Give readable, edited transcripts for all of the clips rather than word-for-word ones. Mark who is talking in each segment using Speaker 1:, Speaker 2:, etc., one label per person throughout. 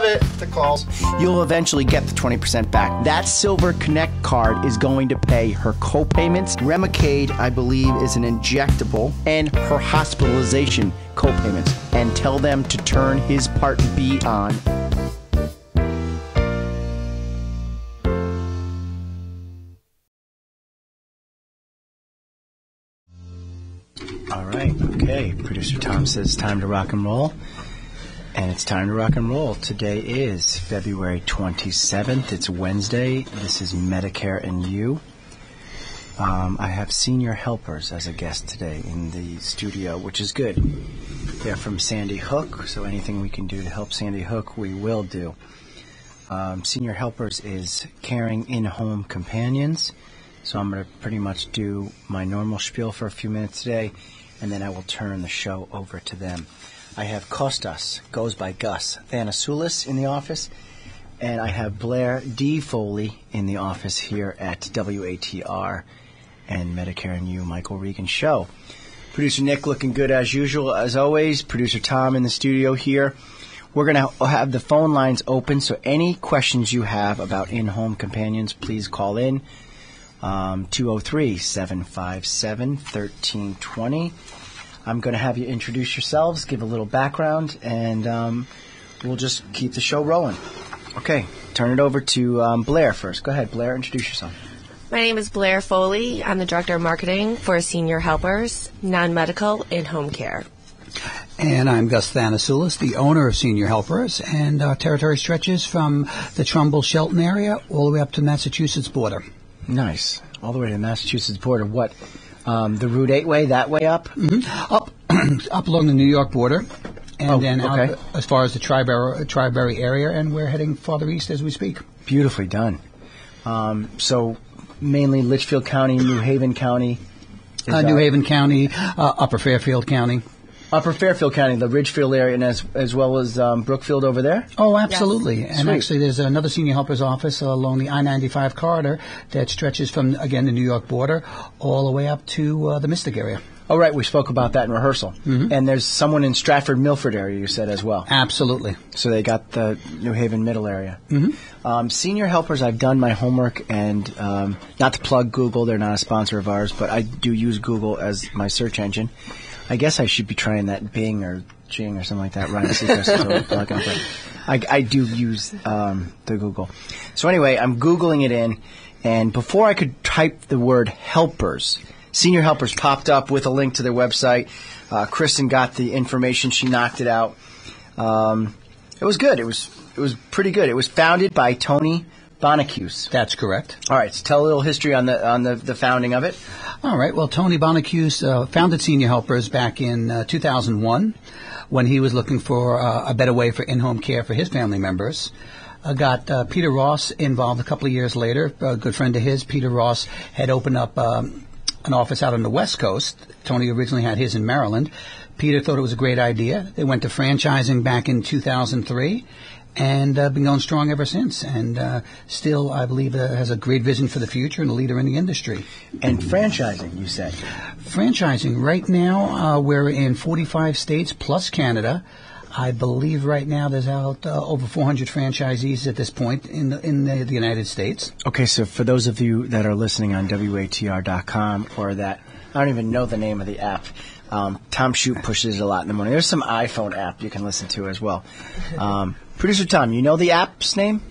Speaker 1: it, the calls. You'll eventually get the 20% back. That Silver Connect card is going to pay her co-payments. Remicade, I believe, is an injectable, and her hospitalization co-payments. And tell them to turn his Part B on. All right, okay. Producer Tom says time to rock and roll. And it's time to rock and roll. Today is February 27th. It's Wednesday. This is Medicare and You. I have senior helpers as a guest today in the studio, which is good. They're from Sandy Hook, so anything we can do to help Sandy Hook, we will do. Senior helpers is caring in-home companions. So I'm going to pretty much do my normal spiel for a few minutes today, and then I will turn the show over to them. I have Kostas, goes by Gus, Thanasoulis in the office, and I have Blair D. Foley in the office here at WATR and Medicare and You, Michael Regan Show. Producer Nick looking good as usual, as always. Producer Tom in the studio here. We're going to have the phone lines open, so any questions you have about in-home companions, please call in. 203-757-1320. I'm going to have you introduce yourselves, give a little background, and we'll just keep the show rolling. Okay, turn it over to Blair first. Go ahead, Blair, introduce yourself.
Speaker 2: My name is Blair Foley. I'm the Director of Marketing for Senior Helpers, non-medical, in-home care.
Speaker 3: And I'm Gus Thanasoulis, the owner of Senior Helpers, and our territory stretches from the Trumbull-Shelton area all the way up to Massachusetts border.
Speaker 1: Nice. All the way to the Massachusetts border. What? The Route 8 way, that way up?
Speaker 3: Mm-hmm. Up along the New York border, and then out as far as the Tri-Berry area, and we're heading farther east as we speak.
Speaker 1: Beautifully done. So mainly Litchfield County, New Haven County?
Speaker 3: New Haven County, Upper Fairfield County.
Speaker 1: Upper Fairfield County, the Ridgefield area, and as well as Brookfield over there?
Speaker 3: Oh, absolutely. Yes. And
Speaker 1: Sweet.
Speaker 3: Actually, there's another Senior Helpers office along the I-95 corridor that stretches from, again, the New York border all the way up to the Mystic area.
Speaker 1: Oh, right. We spoke about that in rehearsal. Mm-hmm. And there's someone in Stratford-Milford area, you said, as well.
Speaker 3: Absolutely.
Speaker 1: So they got the New Haven middle area.
Speaker 3: Mm-hmm.
Speaker 1: Senior Helpers, I've done my homework, and not to plug Google, they're not a sponsor of ours, but I do use Google as my search engine. I guess I should be trying that Bing or Jing or something like that. Ryan Seacrest plug on, but I do use the Google. So anyway, I'm Googling it in, and before I could type the word helpers, Senior Helpers popped up with a link to their website. Kristen got the information. She knocked it out. It was good. It was pretty good. It was founded by Tony Bonacuse.
Speaker 3: That's correct.
Speaker 1: All right, so tell a little history on the founding of it.
Speaker 3: All right. Well, Tony Bonacuse founded Senior Helpers back in 2001 when he was looking for a better way for in-home care for his family members. Got Peter Ross involved a couple of years later. A good friend of his, Peter Ross, had opened up an office out on the West Coast. Tony originally had his in Maryland. Peter thought it was a great idea. They went to franchising back in 2003. And been going strong ever since. And still, I believe, has a great vision for the future and a leader in the industry.
Speaker 1: And franchising, you said?
Speaker 3: Franchising. Right now, we're in 45 states plus Canada. I believe right now there's out over 400 franchisees at this point in the United States.
Speaker 1: Okay, so for those of you that are listening on WATR.com or that, I don't even know the name of the app. Tom Shute pushes it a lot in the morning. There's some iPhone app you can listen to as well. Producer Tom, you know the app's name?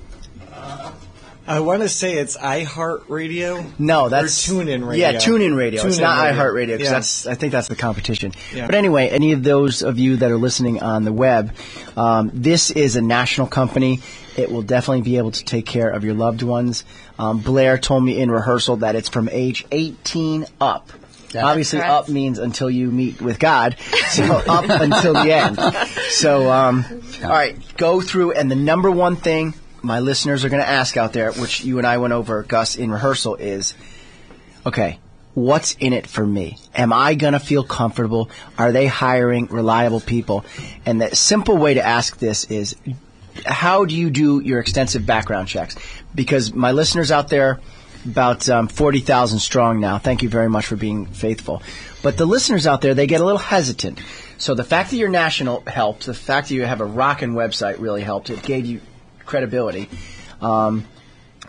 Speaker 4: I want to say it's iHeartRadio.
Speaker 1: No, that's
Speaker 4: or TuneIn Radio.
Speaker 1: Yeah, TuneIn Radio. It's not iHeartRadio because I think that's the competition. Yeah. But anyway, any of those of you that are listening on the web, this is a national company. It will definitely be able to take care of your loved ones. Blair told me in rehearsal that it's from age 18 up. That's obviously, correct. Up means until you meet with God, so up until the end. So, all right, go through, and the number one thing my listeners are going to ask out there, which you and I went over, Gus, in rehearsal, is, okay, what's in it for me? Am I going to feel comfortable? Are they hiring reliable people? And the simple way to ask this is, how do you do your extensive background checks? Because my listeners out there, about 40,000 strong now. Thank you very much for being faithful. But the listeners out there, they get a little hesitant. So the fact that you're national helped. The fact that you have a rockin' website really helped. It gave you credibility.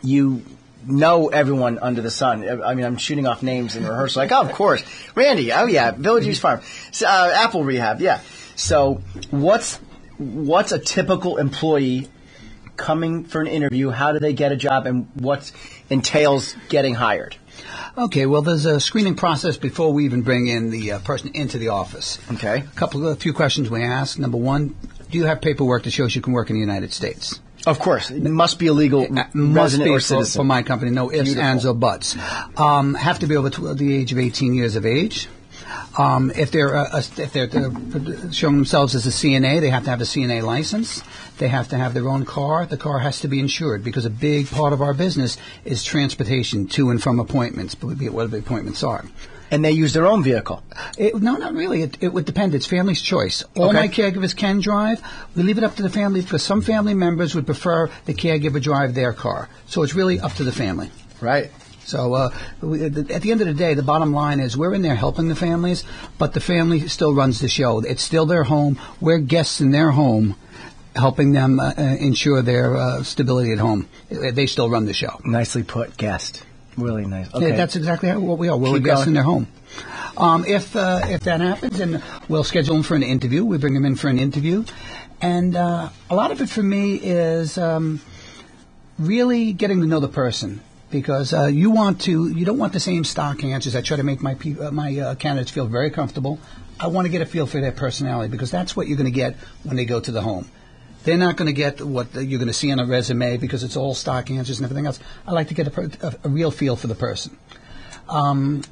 Speaker 1: You know everyone under the sun. I mean, I'm shooting off names in rehearsal. Like, oh, of course. Randy. Oh, yeah. Village East Farm. Apple Rehab. Yeah. So what's a typical employee coming for an interview? How do they get a job, and what entails getting hired?
Speaker 3: Okay, well, there's a screening process before we even bring in the person into the office.
Speaker 1: Okay.
Speaker 3: A few questions we ask. Number one, do you have paperwork that shows you can work in the United States?
Speaker 1: Of course. It must be a legal resident or citizen.
Speaker 3: For my company. No ifs, ands, or buts. Have to be over the age of 18 years of age. If they're showing themselves as a CNA, they have to have a CNA license. They have to have their own car. The car has to be insured because a big part of our business is transportation to and from appointments, whatever the appointments are.
Speaker 1: And they use their own vehicle?
Speaker 3: No, not really. It would depend. It's family's choice. All my caregivers can drive. We leave it up to the family because some family members would prefer the caregiver drive their car. So it's really up to the family.
Speaker 1: Right.
Speaker 3: So at the end of the day, the bottom line is we're in there helping the families, but the family still runs the show. It's still their home. We're guests in their home, helping them ensure their stability at home. They still run the show.
Speaker 1: Nicely put, guest. Really nice. Okay.
Speaker 3: Yeah, that's exactly what we are. We're guests in their home. If that happens, then we'll schedule them for an interview. We bring them in for an interview. And a lot of it for me is really getting to know the person. Because you don't want the same stock answers. I try to make my candidates feel very comfortable. I want to get a feel for their personality because that's what you're going to get when they go to the home. They're not going to get what you're going to see on a resume because it's all stock answers and everything else. I like to get a real feel for the person. For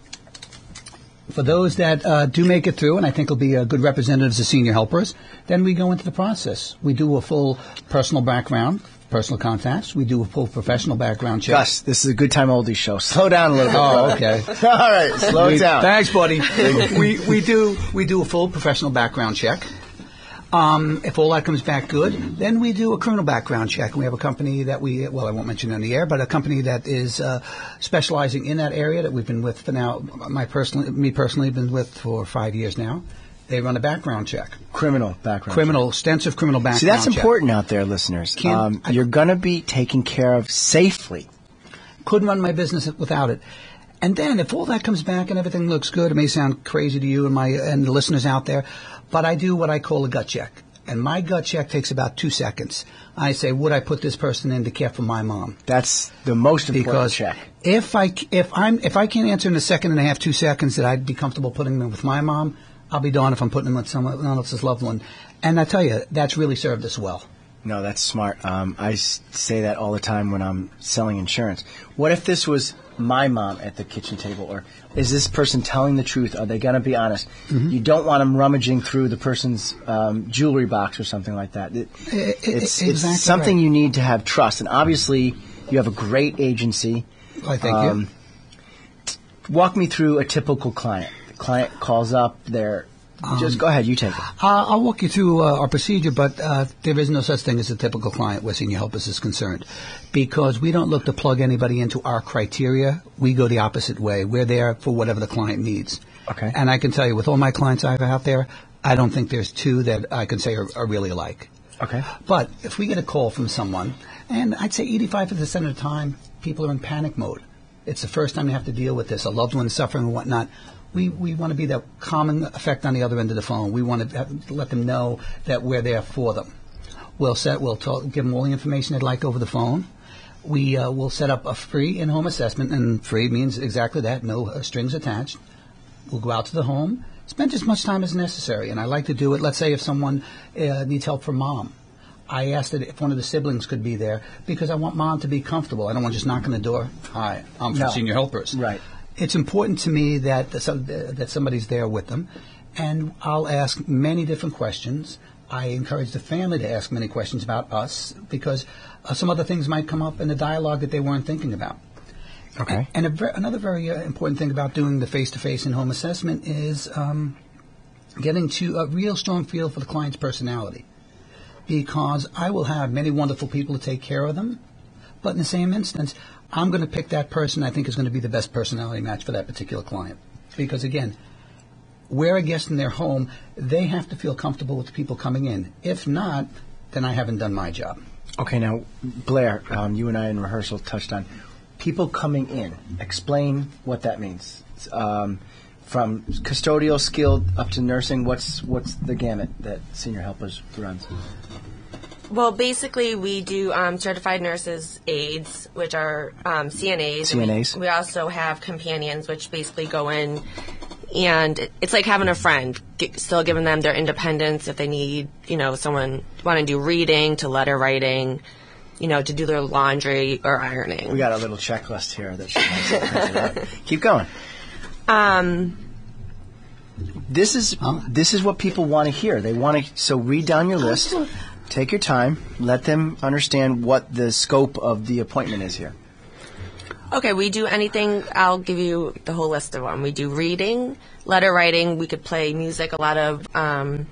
Speaker 3: those that do make it through, and I think will be good representatives as senior helpers, then we go into the process. We do a full personal background, personal contacts. We do a full professional background check.
Speaker 1: Gus, this is a good time oldies show. Slow down a little bit.
Speaker 3: Oh, okay.
Speaker 1: All right, slow it down.
Speaker 3: Thanks, buddy. we do a full professional background check. If all that comes back good, then we do a criminal background check. We have a company that I won't mention on the air, but a company that is specializing in that area that we've been with for now. Me personally, been with for 5 years now. They run a background check.
Speaker 1: Criminal background check.
Speaker 3: Extensive criminal background check.
Speaker 1: See, that's important out there, listeners. You're going to be taken care of safely.
Speaker 3: Couldn't run my business without it. And then if all that comes back and everything looks good, it may sound crazy to you and the listeners out there, but I do what I call a gut check. And my gut check takes about 2 seconds. I say, would I put this person in to care for my mom?
Speaker 1: That's the most important check.
Speaker 3: If I can't answer in a second and a half, 2 seconds that I'd be comfortable putting them with my mom, I'll be darned if I'm putting them with someone else's loved one. And I tell you, that's really served us well.
Speaker 1: No, that's smart. I say that all the time when I'm selling insurance. What if this was my mom at the kitchen table? Or is this person telling the truth? Are they going to be honest? Mm-hmm. You don't want them rummaging through the person's jewelry box or something like that. It's exactly something right. You need to have trust. And obviously, you have a great agency.
Speaker 3: I thank you.
Speaker 1: Walk me through a typical client. The client calls up, just go ahead, you take it.
Speaker 3: I'll walk you through our procedure, but there is no such thing as a typical client where Senior Helpers is concerned. Because we don't look to plug anybody into our criteria. We go the opposite way. We're there for whatever the client needs.
Speaker 1: Okay.
Speaker 3: And I can tell you, with all my clients I have out there, I don't think there's two that I can say are really alike.
Speaker 1: Okay.
Speaker 3: But if we get a call from someone, and I'd say 85% of the time, people are in panic mode. It's the first time you have to deal with this, a loved one suffering and whatnot. We want to be the calming effect on the other end of the phone. We want to let them know that we're there for them. We'll give them all the information they'd like over the phone. We'll set up a free in-home assessment, and free means exactly that, no strings attached. We'll go out to the home, spend as much time as necessary, and I like to do it. Let's say if someone needs help for mom. I asked that if one of the siblings could be there because I want mom to be comfortable. I don't want to just knock on the door. Hi, I'm from Senior Helpers.
Speaker 1: Right.
Speaker 3: It's important to me that somebody's there with them, and I'll ask many different questions. I encourage the family to ask many questions about us because some other things might come up in the dialogue that they weren't thinking about.
Speaker 1: Okay.
Speaker 3: And another very important thing about doing the face-to-face in-home assessment is getting to a real strong feel for the client's personality. Because I will have many wonderful people to take care of them, but in the same instance, I'm going to pick that person I think is going to be the best personality match for that particular client. Because, again, we're a guest in their home. They have to feel comfortable with the people coming in. If not, then I haven't done my job.
Speaker 1: Okay, now, Blair, you and I in rehearsal touched on people coming in. Explain what that means. From custodial, skilled, up to nursing, what's the gamut that Senior Helpers runs?
Speaker 2: Well, basically, we do certified nurses, aides, which are CNAs.
Speaker 1: CNAs.
Speaker 2: We also have companions, which basically go in, and it's like having a friend, still giving them their independence if they need, someone want to do reading, to letter writing, to do their laundry or ironing.
Speaker 1: We got a little checklist here that she wants to keep going. This is what people want to hear. They want to. So read down your list. Take your time. Let them understand what the scope of the appointment is here.
Speaker 2: Okay, we do anything. I'll give you the whole list of them. We do reading, letter writing. We could play music. A lot of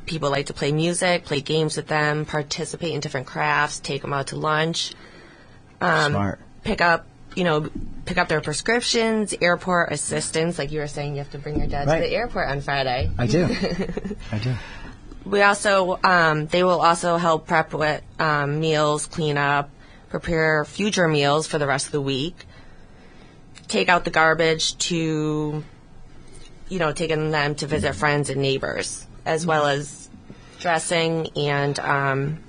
Speaker 2: people like to play music, play games with them, participate in different crafts, take them out to lunch.
Speaker 1: Smart.
Speaker 2: Pick up their prescriptions, airport assistance. Like you were saying, you have to bring your dad to the airport on Friday.
Speaker 1: I do. I do.
Speaker 2: We also, they will also help prep with meals, clean up, prepare future meals for the rest of the week, take out the garbage to, taking them to visit friends and neighbors, as well as dressing and...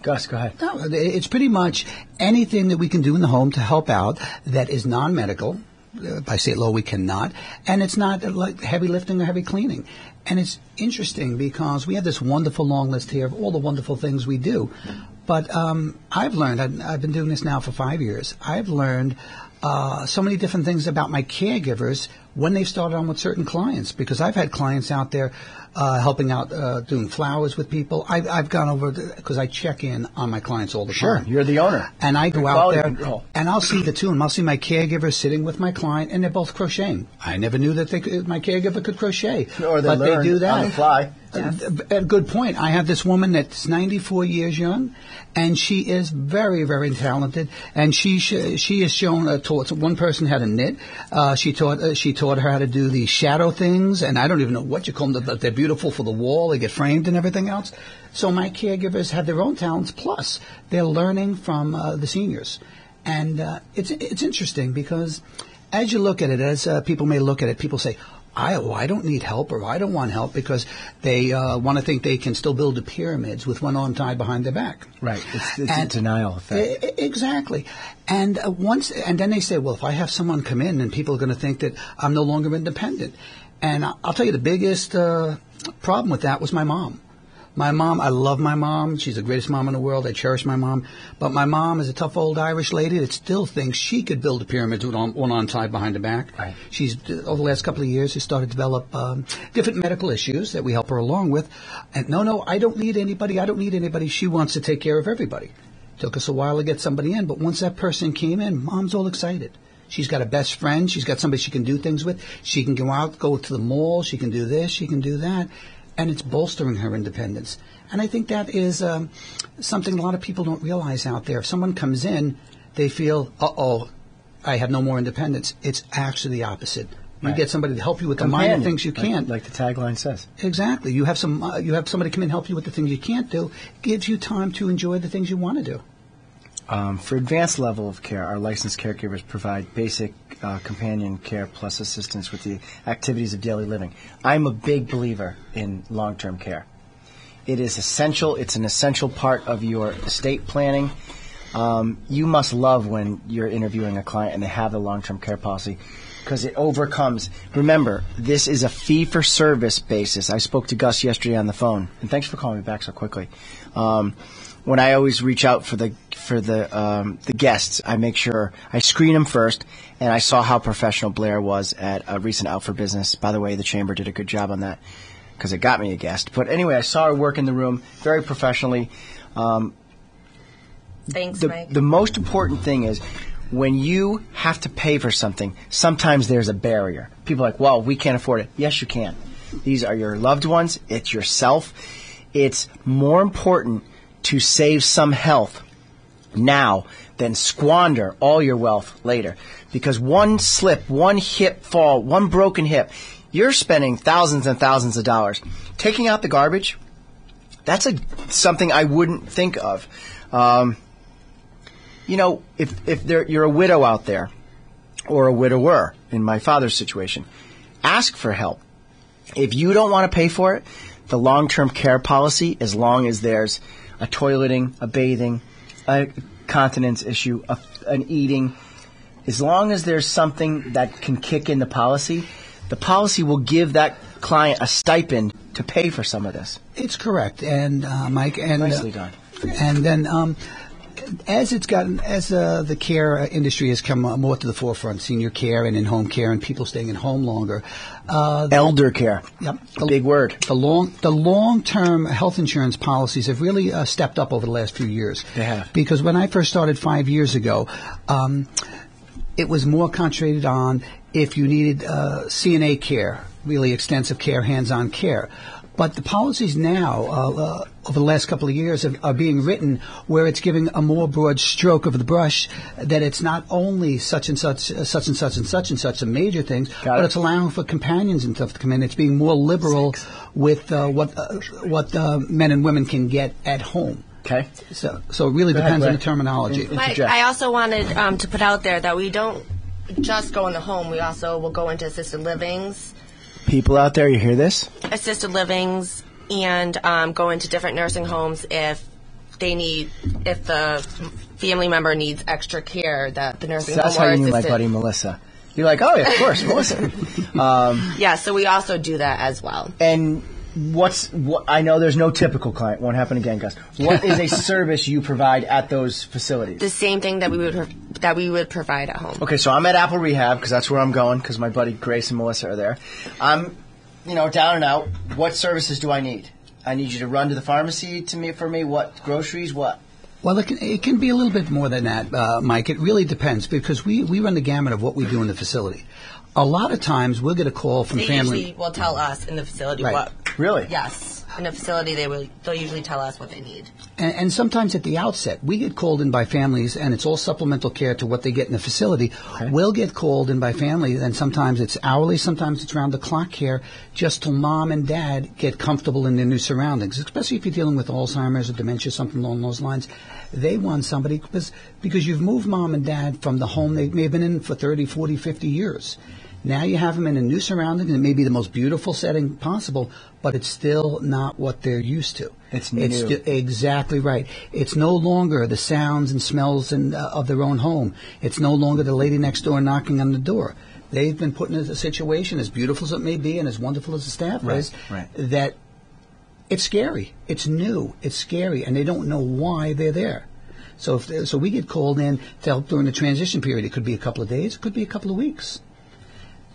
Speaker 1: Gus, go ahead.
Speaker 3: No, it's pretty much anything that we can do in the home to help out that is non-medical. By state law, we cannot. And it's not like heavy lifting or heavy cleaning. And it's interesting because we have this wonderful long list here of all the wonderful things we do. But I've learned, I've been doing this now for 5 years, I've learned so many different things about my caregivers when they've started on with certain clients. Because I've had clients out there helping out, doing flowers with people. I've gone over, because I check in on my clients all the time.
Speaker 1: Sure, you're the owner.
Speaker 3: And I go out there,
Speaker 1: control.
Speaker 3: and I'll see the two of them. I'll see my caregiver sitting with my client, and they're both crocheting. I never knew that my caregiver could crochet.
Speaker 1: Or they learn
Speaker 3: do that
Speaker 1: on the fly.
Speaker 3: A good point. I have this woman that's 94 years young, and she is very, very talented. And she has shown taught one person how to knit. She taught her how to do the shadow things, and I don't even know what you call them. But they're beautiful for the wall. They get framed and everything else. So my caregivers have their own talents. Plus, they're learning from the seniors, and it's interesting because as you look at it, as people may look at it, people say, I don't need help, or I don't want help, because they want to think they can still build the pyramids with one arm tied behind their back.
Speaker 1: Right. It's a denial effect.
Speaker 3: Exactly. And then they say, well, if I have someone come in, then people are going to think that I'm no longer independent. And I'll tell you, the biggest problem with that was my mom. My mom, I love my mom. She's the greatest mom in the world. I cherish my mom. But my mom is a tough old Irish lady that still thinks she could build a pyramid with one arm tied behind her back.
Speaker 1: Right.
Speaker 3: She's, over the last couple of years, has started to develop different medical issues that we help her along with. And no, I don't need anybody. I don't need anybody. She wants to take care of everybody. Took us a while to get somebody in, but once that person came in, Mom's all excited. She's got a best friend. She's got somebody she can do things with. She can go out, go to the mall. She can do this. She can do that. And it's bolstering her independence. And I think that is something a lot of people don't realize out there. If someone comes in, they feel, I have no more independence. It's actually the opposite. You get somebody to help you with the minor things you can't.
Speaker 1: Like the tagline says.
Speaker 3: Exactly. You have somebody come in and help you with the things you can't do. It gives you time to enjoy the things you want to do.
Speaker 1: For advanced level of care, our licensed caregivers provide basic companion care plus assistance with the activities of daily living. I'm a big believer in long-term care. It is essential. It's an essential part of your estate planning. You must love when you're interviewing a client and they have a long-term care policy, because it overcomes. Remember, this is a fee-for-service basis. I spoke to Gus yesterday on the phone, and thanks for calling me back so quickly. When I always reach out for the guests, I make sure I screen them first, and I saw how professional Blair was at a recent Out for Business. By the way, the Chamber did a good job on that because it got me a guest. But anyway, I saw her work in the room very professionally.
Speaker 2: Thanks, Mike.
Speaker 1: The most important thing is when you have to pay for something, sometimes there's a barrier. People are like, well, we can't afford it. Yes, you can. These are your loved ones. It's yourself. It's more important to save some health now than squander all your wealth later. Because one slip, one hip fall, one broken hip, you're spending thousands and thousands of dollars. Taking out the garbage, that's something I wouldn't think of. If you're a widow out there, or a widower, in my father's situation, ask for help. If you don't want to pay for it, the long-term care policy, as long as there's a toileting, a bathing, a continence issue, an eating, as long as there's something that can kick in the policy will give that client a stipend to pay for some of this.
Speaker 3: It's correct, and Mike, and
Speaker 1: nicely done.
Speaker 3: And then, as the care industry has come more to the forefront, senior care and in-home care, and people staying at home longer,
Speaker 1: elder care.
Speaker 3: Yep,
Speaker 1: big word.
Speaker 3: The long-term health insurance policies have really stepped up over the last few years.
Speaker 1: They have.
Speaker 3: Because when I first started 5 years ago, it was more concentrated on if you needed CNA care, really extensive care, hands-on care. But the policies now, over the last couple of years, are being written where it's giving a more broad stroke of the brush, that it's not only such and such, such and such and such and such, the major things, but it's allowing for companions and stuff to come in. It's being more liberal with what men and women can get at home.
Speaker 1: Okay.
Speaker 3: So it really depends on the terminology.
Speaker 2: Mike, I also wanted to put out there that we don't just go in the home. We also will go into assisted livings.
Speaker 1: People out there, you hear this?
Speaker 2: Assisted livings, and go into different nursing homes if the family member needs extra care that the nursing home.
Speaker 1: That's how you knew my buddy Melissa. You're like, oh, yeah, of course, Melissa.
Speaker 2: Yeah, so we also do that as well.
Speaker 1: And I know there's no typical client. Won't happen again, Gus. What is a service you provide at those facilities?
Speaker 2: The same thing that we would provide at home.
Speaker 1: Okay, so I'm at Apple Rehab because that's where I'm going because my buddy Grace and Melissa are there. I'm, down and out. What services do I need? I need you to run to the pharmacy for me. What groceries? What?
Speaker 3: Well, it can be a little bit more than that, Mike. It really depends because we run the gamut of what we do in the facility. A lot of times we'll get a call from family.
Speaker 2: They usually will tell us in the facility what.
Speaker 1: Really?
Speaker 2: Yes. In the facility, they'll usually tell us what they need.
Speaker 3: And sometimes at the outset, we get called in by families, and it's all supplemental care to what they get in the facility. Okay. We'll get called in by families, and sometimes it's hourly, sometimes it's round-the-clock care, just till mom and dad get comfortable in their new surroundings, especially if you're dealing with Alzheimer's or dementia, something along those lines. They want somebody, because you've moved mom and dad from the home they may have been in for 30, 40, 50 years. Now you have them in a new surrounding, and it may be the most beautiful setting possible, but it's still not what they're used to.
Speaker 1: It's new.
Speaker 3: Exactly right. It's no longer the sounds and smells of their own home. It's no longer the lady next door knocking on the door. They've been put in a situation, as beautiful as it may be and as wonderful as the staff is, that it's scary. It's new. It's scary, and they don't know why they're there. So we get called in to help during the transition period. It could be a couple of days. It could be a couple of weeks.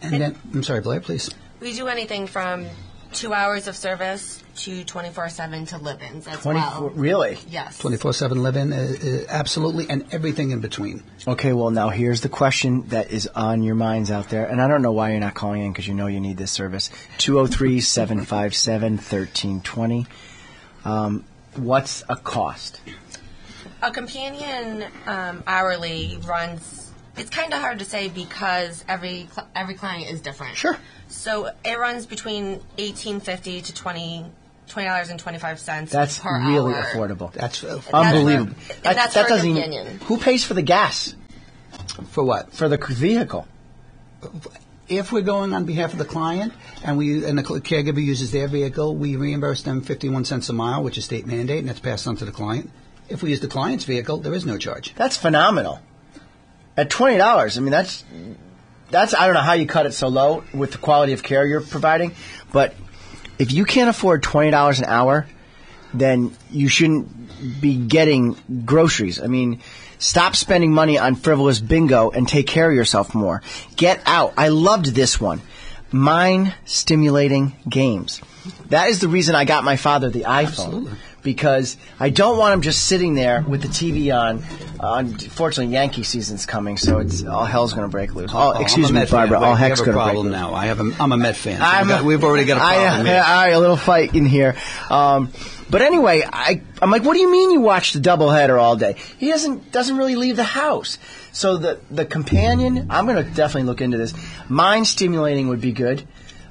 Speaker 3: And then, I'm sorry, Blair, please.
Speaker 2: We do anything from 2 hours of service to 24/7 to live-ins as well.
Speaker 1: Really?
Speaker 2: Yes.
Speaker 3: 24/7 live-in, absolutely, and everything in between.
Speaker 1: Okay, well, now here's the question that is on your minds out there, and I don't know why you're not calling in because you know you need this service. 203-757-1320. What's a cost?
Speaker 2: A companion hourly runs... It's kind of hard to say because every client is different.
Speaker 1: Sure.
Speaker 2: So it runs between $18.50 to $20.25
Speaker 1: That's
Speaker 2: per
Speaker 1: really
Speaker 2: hour.
Speaker 1: affordable. That's unbelievable.
Speaker 2: That's
Speaker 1: that
Speaker 2: for a
Speaker 1: doesn't
Speaker 2: companion.
Speaker 1: even, who pays for the gas?
Speaker 3: For what?
Speaker 1: For the vehicle.
Speaker 3: If we're going on behalf of the client and the caregiver uses their vehicle, we reimburse them 51 cents a mile, which is state mandate, and that's passed on to the client. If we use the client's vehicle, there is no charge.
Speaker 1: That's phenomenal. At $20, I mean, that's I don't know how you cut it so low with the quality of care you're providing, but if you can't afford $20 an hour, then you shouldn't be getting groceries. I mean, stop spending money on frivolous bingo and take care of yourself more. Get out. I loved this one. Mind-stimulating games. That is the reason I got my father the iPhone.
Speaker 3: Absolutely.
Speaker 1: because I don't want him just sitting there with the TV on. Unfortunately, Yankee season's coming, so it's all hell's going to break loose. Excuse me, Barbara. All heck's going to break loose.
Speaker 3: Now. I'm a Met fan. So we've already got a problem here.
Speaker 1: All right, a little fight in here. But anyway, I'm like, what do you mean you watch the doubleheader all day? He doesn't really leave the house. So the companion, I'm going to definitely look into this. Mind stimulating would be good.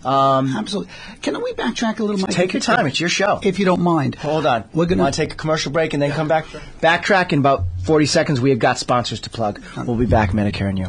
Speaker 3: Absolutely. Can we backtrack a little, Mike?
Speaker 1: Take your time. It's your show.
Speaker 3: If you don't mind.
Speaker 1: Hold on. We're going to take a commercial break and then come back. Backtrack in about 40 seconds. We have got sponsors to plug. We'll be back, Medicare and You.